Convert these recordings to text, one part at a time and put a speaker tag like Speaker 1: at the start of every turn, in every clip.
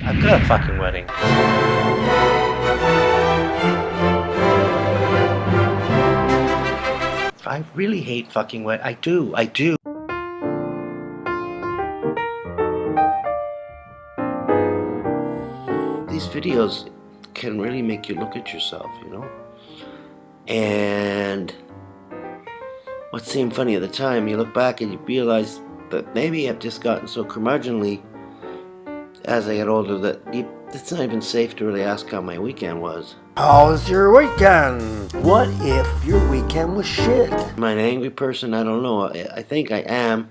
Speaker 1: I've got a fucking wedding. I really hate fucking weddings. I do. These videos can really make you look at yourself, you know? And what seemed funny at the time, you look back and you realize that maybe I've just gotten so curmudgeonly as I get older that it's not even safe to really ask how my weekend was.
Speaker 2: How was your weekend? What if your weekend was shit?
Speaker 1: Am I an angry person? I don't know. I think I am.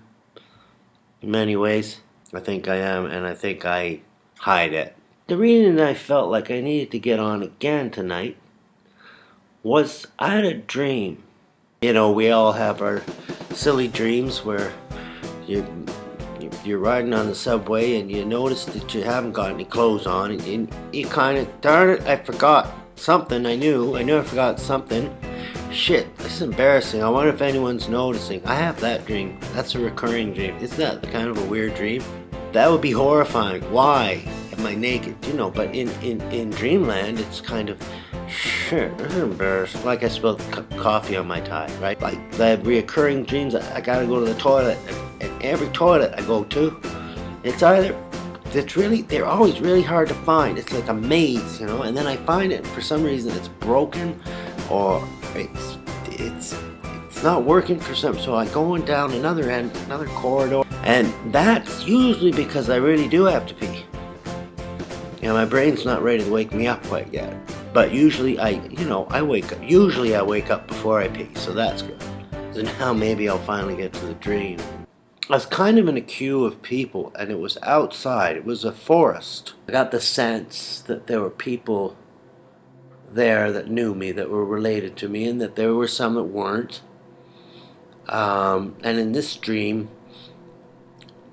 Speaker 1: In many ways, I think I am, and I think I hide it. The reason I felt like I needed to get on again tonight was I had a dream. You know, we all have our silly dreams where you're riding on the subway and you notice that you haven't got any clothes on, and you kind of, darn it, I forgot something. I knew I forgot something. Shit, this is embarrassing. I wonder if anyone's noticing. I have that dream. That's a recurring dream. Isn't that kind of a weird dream? That would be horrifying. Why am I naked? You know, but in dreamland, it's kind of, shit, this is embarrassing. Like I spilled coffee on my tie, right? Like the reoccurring dreams, I gotta go to the toilet, and every toilet I go to, they're always really hard to find. It's like a maze, you know, and then I find it, and for some reason it's broken, or it's not working for some, so I go on down another end, another corridor, and that's usually because I really do have to pee. You know, my brain's not ready to wake me up quite yet, but usually I wake up. Usually I wake up before I pee, so that's good. So now maybe I'll finally get to the dream. I was kind of in a queue of people, and it was outside. It was a forest. I got the sense that there were people there that knew me, that were related to me, and that there were some that weren't. And in this dream,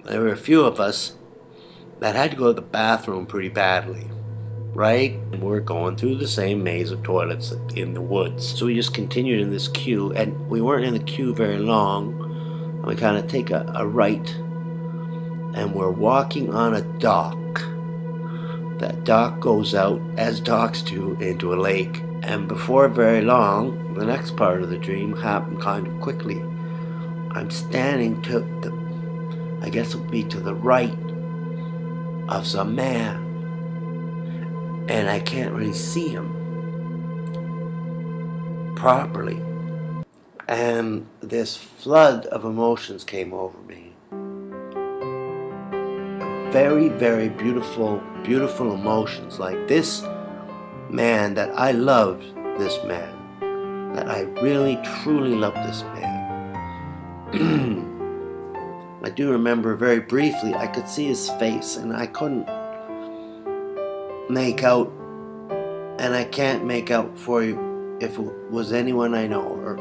Speaker 1: there were a few of us that had to go to the bathroom pretty badly, right? And we're going through the same maze of toilets in the woods. So we just continued in this queue, and we weren't in the queue very long. And we kind of take a right, and we're walking on a dock. That dock goes out, as docks do, into a lake. And before very long, the next part of the dream happened kind of quickly. I'm standing to I guess it would be to the right of some man, and I can't really see him properly. And this flood of emotions came over me. Very, very beautiful, beautiful emotions. Like this man, that I loved this man. That I really, truly loved this man. I do remember very briefly, I could see his face, and I couldn't make out, and I can't make out for you if it was anyone I know, or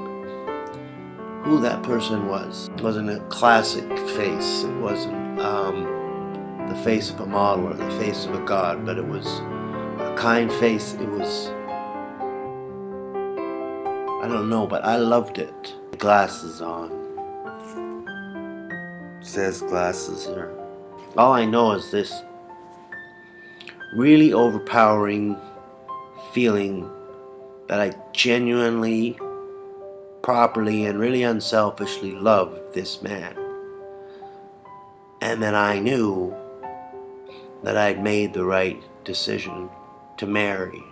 Speaker 1: who that person was. It wasn't a classic face. It wasn't the face of a model or the face of a god, but it was a kind face. It was, I don't know, but I loved it. Glasses on. It says glasses here. All I know is this really overpowering feeling that I genuinely, properly, and really unselfishly loved this man. And that I knew that I'd made the right decision to marry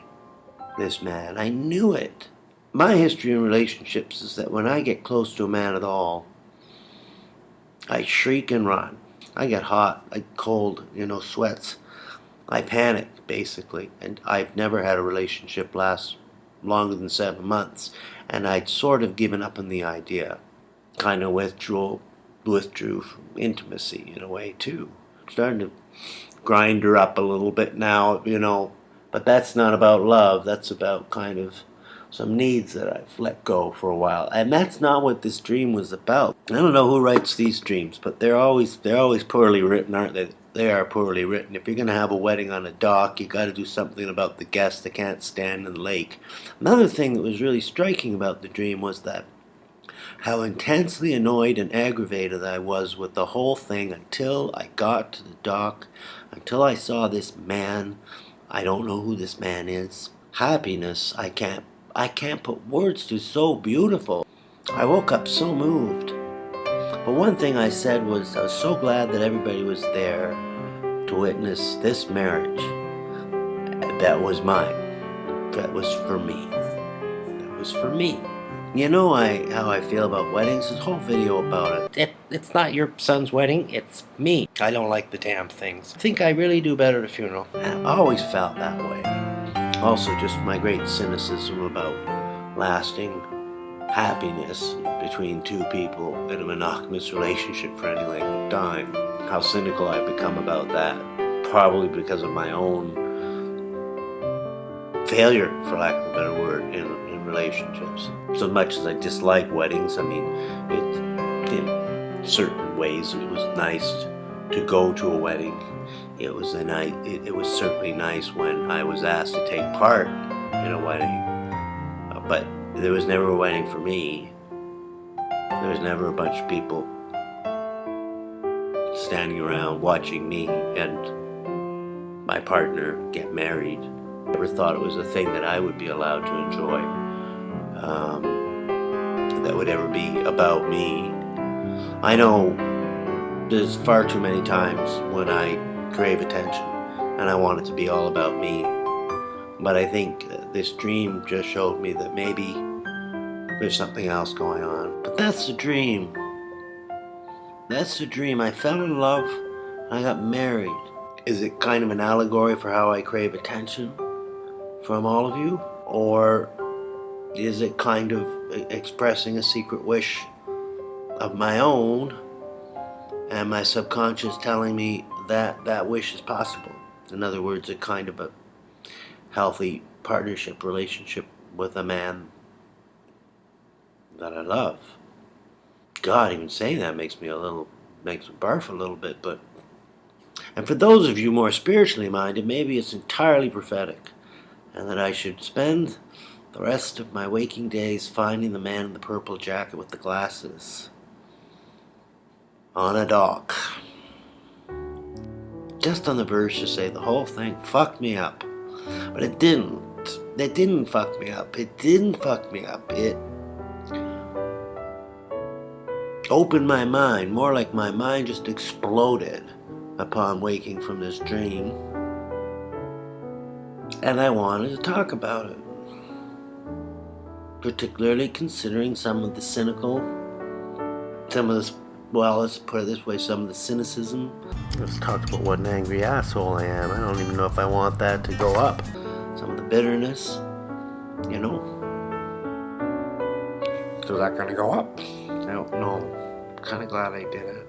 Speaker 1: this man. I knew it. My history in relationships is that when I get close to a man at all, I shriek and run. I get hot, I get cold, sweats. I panic, basically. And I've never had a relationship last longer than 7 months. And I'd sort of given up on the idea. Kind of withdrew from intimacy in a way, too. Starting to grind her up a little bit now, But that's not about love. That's about kind of some needs that I've let go for a while. And that's not what this dream was about. I don't know who writes these dreams, but they're always poorly written, aren't they? They are poorly written. If you're going to have a wedding on a dock, you got to do something about the guests that can't stand in the lake. Another thing that was really striking about the dream was that how intensely annoyed and aggravated I was with the whole thing until I got to the dock, until I saw this man. I don't know who this man is. Happiness I can't put words to, so beautiful. I woke up so moved. But one thing I said was I was so glad that everybody was there to witness this marriage. That was mine. That was for me. That was for me. You know how I feel about weddings? This whole video about it. It's not your son's wedding, it's me. I don't like the damn things. I think I really do better at a funeral. And I always felt that way. Also, just my great cynicism about lasting happiness between two people in a monogamous relationship for any length of time. How cynical I've become about that. Probably because of my own failure, for lack of a better word, in relationships. So much as I dislike weddings, I mean, in certain ways it was nice to go to a wedding. It was certainly nice when I was asked to take part in a wedding. But there was never a wedding for me. There was never a bunch of people standing around watching me and my partner get married. I never thought it was a thing that I would be allowed to enjoy, that would ever be about me. I know there's far too many times when I crave attention and I want it to be all about me. But I think this dream just showed me that maybe there's something else going on. But that's the dream. That's the dream. I fell in love and I got married. Is it kind of an allegory for how I crave attention from all of you? Or is it kind of expressing a secret wish of my own and my subconscious telling me that that wish is possible? In other words, a kind of a healthy partnership relationship with a man that I love. God, even saying that makes me barf a little bit, but... And for those of you more spiritually minded, maybe it's entirely prophetic, and that I should spend the rest of my waking days finding the man in the purple jacket with the glasses on a dock, just on the verge to say the whole thing fucked me up. But it didn't. It didn't fuck me up. It didn't fuck me up. It opened my mind, more like my mind just exploded upon waking from this dream. And I wanted to talk about it. Particularly considering some of the let's put it this way, some of the cynicism. Let's talk about what an angry asshole I am. I don't even know if I want that to go up. Some of the bitterness, you know. Is that gonna go up? I don't know. I'm kind of glad I did it.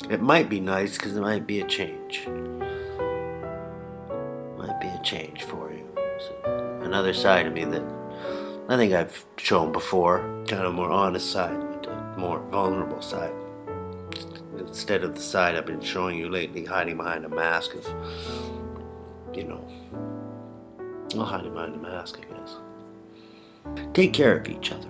Speaker 1: It might be nice because it might be a change. Might be a change for you. So, another side of me that I think I've shown before, kind of more honest side, a more vulnerable side. Instead of the side I've been showing you lately, hiding behind a mask of, hiding behind a mask, I guess. Take care of each other.